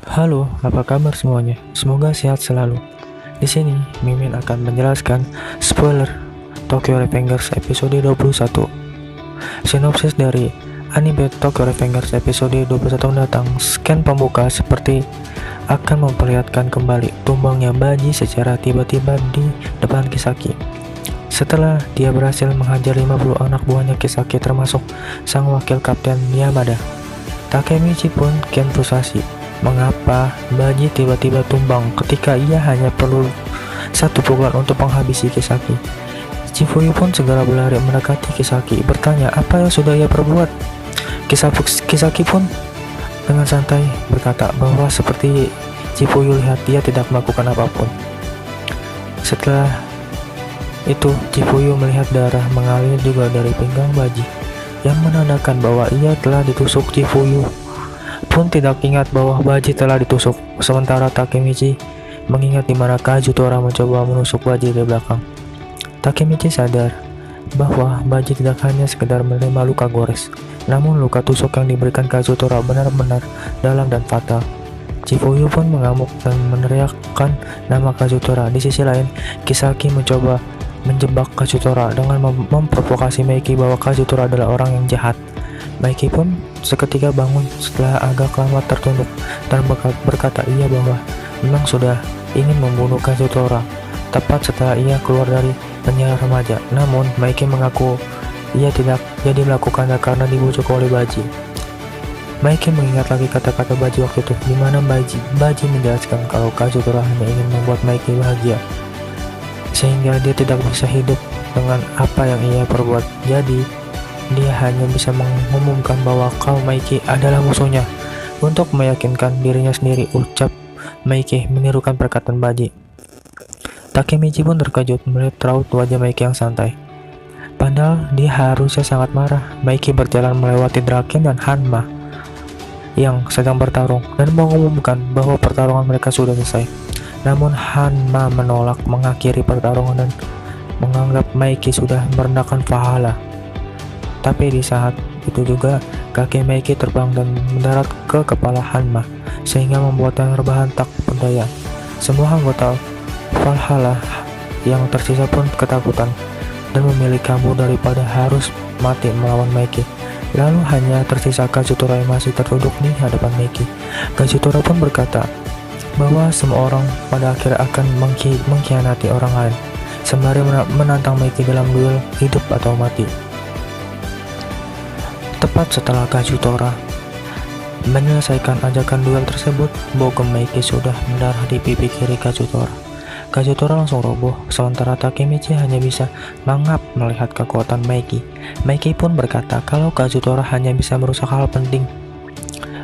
Halo, apa kabar semuanya? Semoga sehat selalu. Di sini, Mimin akan menjelaskan spoiler Tokyo Revengers episode 21. Sinopsis dari anime Tokyo Revengers episode 21 mendatang. Scan pembuka seperti akan memperlihatkan kembali tumbangnya Baji secara tiba-tiba di depan Kisaki. Setelah dia berhasil menghajar 50 anak buahnya Kisaki termasuk sang wakil kapten Yamada, Takemichi pun kian frustasi. Mengapa Baji tiba-tiba tumbang ketika ia hanya perlu satu pukulan untuk menghabisi Kisaki? Chifuyu pun segera berlari mendekati Kisaki, bertanya apa yang sudah ia perbuat. Kisaki pun dengan santai berkata bahwa seperti Chifuyu lihat dia tidak melakukan apapun. Setelah itu Chifuyu melihat darah mengalir juga dari pinggang Baji, yang menandakan bahwa ia telah ditusuk. Chifuyu pun tidak ingat bahwa Baji telah ditusuk, sementara Takemichi mengingat di mana Kazutora mencoba menusuk Baji dari belakang. Takemichi sadar bahwa Baji tidak hanya sekedar menerima luka gores, namun luka tusuk yang diberikan Kazutora benar-benar dalam dan fatal. Chifuyu pun mengamuk dan meneriakkan nama Kazutora. Di sisi lain, Kisaki mencoba menjebak Kazutora dengan memprovokasi Meiki bahwa Kazutora adalah orang yang jahat. Meiki pun seketika bangun setelah agak lama tertunduk dan berkata iya bahwa memang sudah ingin membunuh Kazutora tepat setelah ia keluar dari penjara remaja. Namun Meiki mengaku ia tidak jadi melakukannya karena dibujuk oleh Baji. Meiki mengingat lagi kata-kata Baji waktu itu, di mana Baji menjelaskan kalau Kazutora hanya ingin membuat Meiki bahagia sehingga dia tidak bisa hidup dengan apa yang ia perbuat. Jadi dia hanya bisa mengumumkan bahwa kau Meiki adalah musuhnya. Untuk meyakinkan dirinya sendiri, ucap Meiki menirukan perkataan Baji. Takemichi pun terkejut melihat raut wajah Meiki yang santai. Padahal dia harusnya sangat marah. Meiki berjalan melewati Draken dan Hanma yang sedang bertarung dan mengumumkan bahwa pertarungan mereka sudah selesai. Namun Hanma menolak mengakhiri pertarungan dan menganggap Meiki sudah merendahkan Valhalla. Tapi di saat itu juga kaki Meiki terbang dan mendarat ke kepala Hanma sehingga membuatnya rebahan tak berdaya. Semua anggota Valhalla yang tersisa pun ketakutan dan memilih kabur daripada harus mati melawan Meiki. Lalu hanya tersisa Kazutora yang masih tertunduk di hadapan Meiki. Kazutora pun berkata bahwa semua orang pada akhirnya akan mengkhianati orang lain, sembari menantang Meiki dalam duel hidup atau mati. Tepat setelah Kazutora menyelesaikan ajakan duel tersebut, bogem Meiki sudah mendarah di pipi kiri Kazutora. Kazutora langsung roboh, sementara Takemichi hanya bisa mangap melihat kekuatan Meiki. Meiki pun berkata kalau Kazutora hanya bisa merusak hal penting,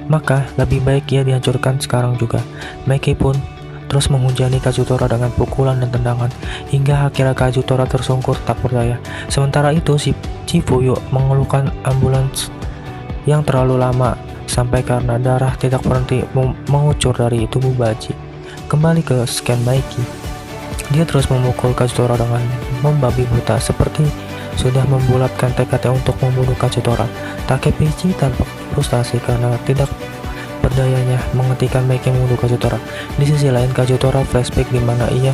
maka lebih baik ia dihancurkan sekarang juga. Meiki pun terus menghujani Kazutora dengan pukulan dan tendangan hingga akhirnya Kazutora tersungkur tak berdaya. Sementara itu si Chifuyu mengeluhkan ambulans yang terlalu lama sampai karena darah tidak berhenti mengucur dari tubuh Baji. Kembali ke scan Meiki, dia terus memukul Kazutora dengan membabi buta seperti sudah membulatkan tekadnya untuk membunuh Kazutora. Takemichi tampak frustasi karena tidak berdayanya menghentikan Meiki membunuh Kazutora. Di sisi lain, Kazutora flashback di mana ia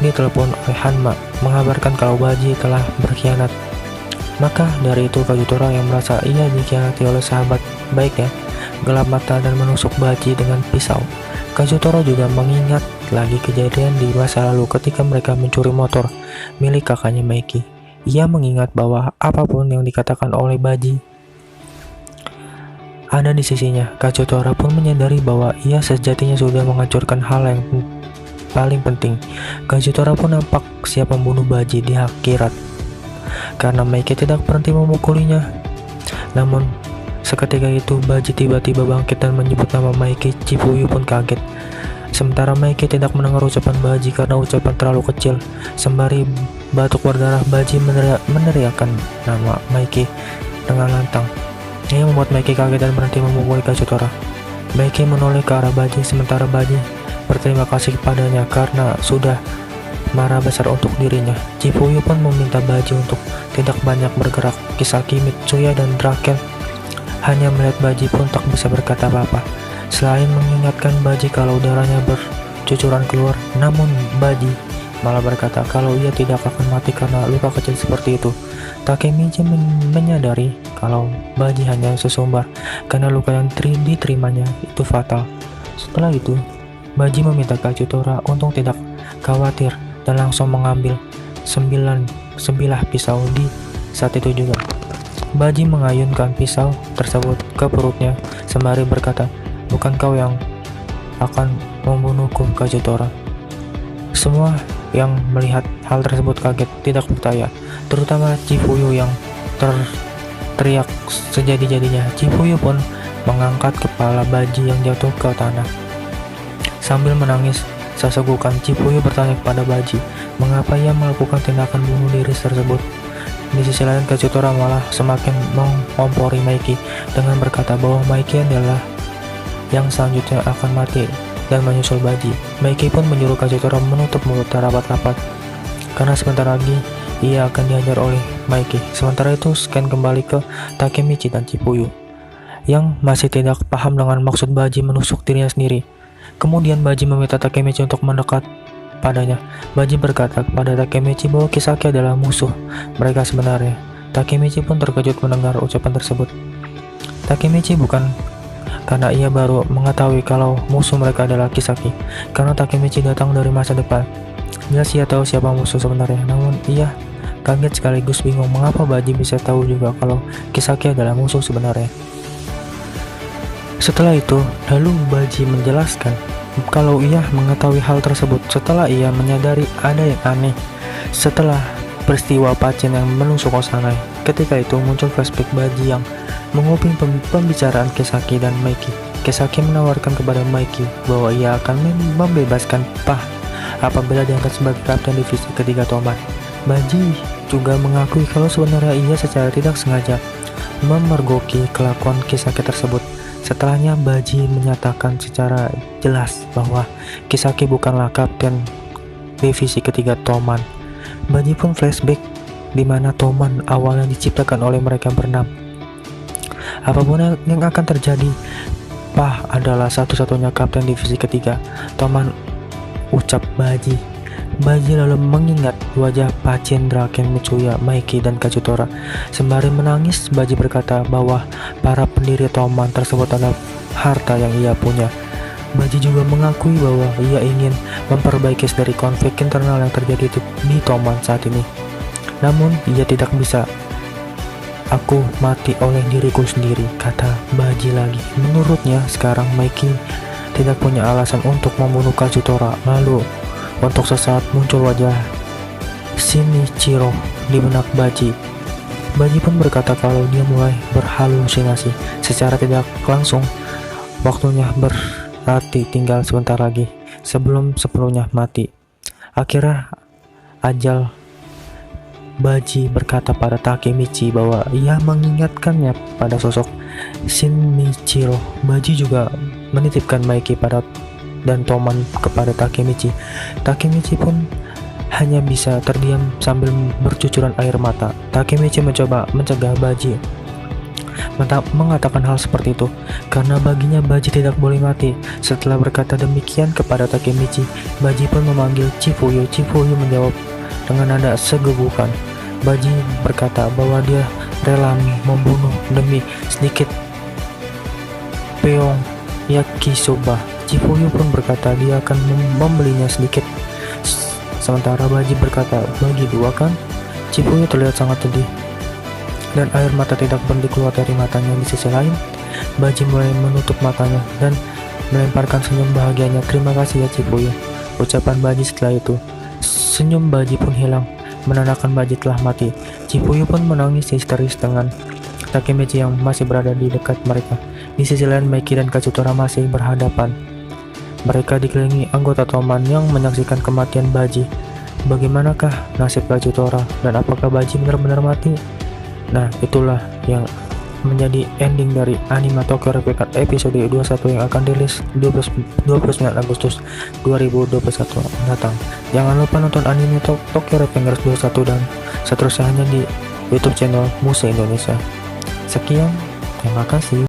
ditelepon oleh Hanma mengabarkan kalau Baji telah berkhianat. Maka dari itu Kazutora yang merasa ia dikhianati oleh sahabat baiknya gelap mata dan menusuk Baji dengan pisau. Kazutora juga mengingat lagi kejadian di masa lalu ketika mereka mencuri motor milik kakaknya Meiki. Ia mengingat bahwa apapun yang dikatakan oleh Baji ada di sisinya. Kazutora pun menyadari bahwa ia sejatinya sudah menghancurkan hal yang paling penting. Kazutora pun nampak siap membunuh Baji di akhirat karena Meiki tidak berhenti memukulinya. Namun seketika itu Baji tiba-tiba bangkit dan menyebut nama Meiki. Chifuyu pun kaget, sementara Meiki tidak mendengar ucapan Baji karena ucapan terlalu kecil. Sembari batuk berdarah, Baji meneriakkan nama Meiki dengan lantang. Ia membuat Meiki kaget dan berhenti memukuli Kazutora. Meiki menoleh ke arah Baji, sementara Baji berterima kasih kepadanya karena sudah marah besar untuk dirinya. Chifuyu pun meminta Baji untuk tidak banyak bergerak. Kisaki, Mitsuya, dan Draken hanya melihat Baji pun tak bisa berkata apa-apa. Selain mengingatkan Baji kalau darahnya bercucuran keluar, namun Baji malah berkata kalau ia tidak akan mati karena luka kecil seperti itu. Takemichi menyadari kalau Baji hanya sesumbar karena luka yang diterimanya itu fatal. Setelah itu, Baji meminta Kazutora untuk tidak khawatir dan langsung mengambil 9 sebilah pisau di saat itu juga. Baji mengayunkan pisau tersebut ke perutnya sembari berkata, "Bukan kau yang akan membunuhku, Kazutora." Semua yang melihat hal tersebut kaget, tidak percaya, terutama Chifuyu yang teriak sejadi-jadinya. Chifuyu pun mengangkat kepala Baji yang jatuh ke tanah. Sambil menangis sesegukan, Chifuyu bertanya kepada Baji, mengapa ia melakukan tindakan bunuh diri tersebut. Di sisi lain, Kazutora malah semakin mengompori Maiki dengan berkata bahwa Maiki adalah yang selanjutnya akan mati dan menyusul Baji. Maiki pun menyuruh Kazutora menutup mulutnya rapat-rapat karena sebentar lagi ia akan dihajar oleh Maiki. Sementara itu, scan kembali ke Takemichi dan Chifuyu yang masih tidak paham dengan maksud Baji menusuk dirinya sendiri. Kemudian Baji meminta Takemichi untuk mendekat padanya. Baji berkata kepada Takemichi bahwa Kisaki adalah musuh mereka sebenarnya. Takemichi pun terkejut mendengar ucapan tersebut. Takemichi bukan karena ia baru mengetahui kalau musuh mereka adalah Kisaki, karena Takemichi datang dari masa depan. Jelas ia tahu siapa musuh sebenarnya, namun ia kaget sekaligus bingung mengapa Baji bisa tahu juga kalau Kisaki adalah musuh sebenarnya. Setelah itu, lalu Baji menjelaskan kalau ia mengetahui hal tersebut setelah ia menyadari ada yang aneh setelah peristiwa Pachin yang menusuk Osanai. Ketika itu muncul flashback Baji yang menguping pembicaraan Kisaki dan Maiki. Kisaki menawarkan kepada Maiki bahwa ia akan membebaskan Pah apabila diangkat sebagai kapten divisi ketiga Toman. Baji juga mengakui kalau sebenarnya ia secara tidak sengaja memergoki kelakuan Kisaki tersebut. Setelahnya Baji menyatakan secara jelas bahwa Kisaki bukanlah kapten divisi ketiga Toman. Baji pun flashback di mana Toman awalnya diciptakan oleh mereka berenam. Apapun yang akan terjadi, Pah adalah satu-satunya kapten divisi ketiga Toman, ucap Baji. Baji lalu mengingat wajah Pachin, Draken, Mitsuya, Maiki, dan Kazutora. Sembari menangis, Baji berkata bahwa para pendiri Toman tersebut adalah harta yang ia punya. Baji juga mengakui bahwa ia ingin memperbaiki dari konflik internal yang terjadi di Toman saat ini. Namun, ia tidak bisa. Aku mati oleh diriku sendiri, kata Baji lagi. Menurutnya, sekarang Maiki tidak punya alasan untuk membunuh Kazutora. Lalu, untuk sesaat muncul wajah Shinichiro di benak Baji. Baji pun berkata kalau dia mulai berhalusinasi. Secara tidak langsung, waktunya berarti tinggal sebentar lagi sebelum sepenuhnya mati. Akhirnya, ajal. Baji berkata pada Takemichi bahwa ia mengingatkannya pada sosok Shinichiro. Baji juga menitipkan Maiki dan Toman kepada Takemichi. Takemichi pun hanya bisa terdiam sambil bercucuran air mata. Takemichi mencoba mencegah Baji mengatakan hal seperti itu karena baginya Baji tidak boleh mati. Setelah berkata demikian kepada Takemichi, Baji pun memanggil Chifuyu. Chifuyu menjawab dengan nada segegukan. Baji berkata bahwa dia rela membunuh demi sedikit peong yakisoba. Chifuyu pun berkata dia akan membelinya sedikit. Sementara Baji berkata, bagi dua kan? Chifuyu terlihat sangat sedih dan air mata tidak berhenti keluar dari matanya. Di sisi lain, Baji mulai menutup matanya dan melemparkan senyum bahagianya. Terima kasih ya Chifuyu, ucapan Baji setelah itu. Senyum Baji pun hilang, menandakan Baji telah mati. Chifuyu pun menangis histeris dengan Takemichi yang masih berada di dekat mereka. Di sisi lain, Maiki dan Kazutora masih berhadapan. Mereka dikelilingi anggota Toman yang menyaksikan kematian Baji. Bagaimanakah nasib Kazutora dan apakah Baji benar-benar mati? Nah, itulah yang menjadi ending dari anime Tokyo Revengers episode 21 yang akan dirilis 29 Agustus 2021 mendatang. Jangan lupa nonton anime Tokyo Revengers 21 dan seterusnya hanya di YouTube channel Muse Indonesia. Sekian, terima kasih.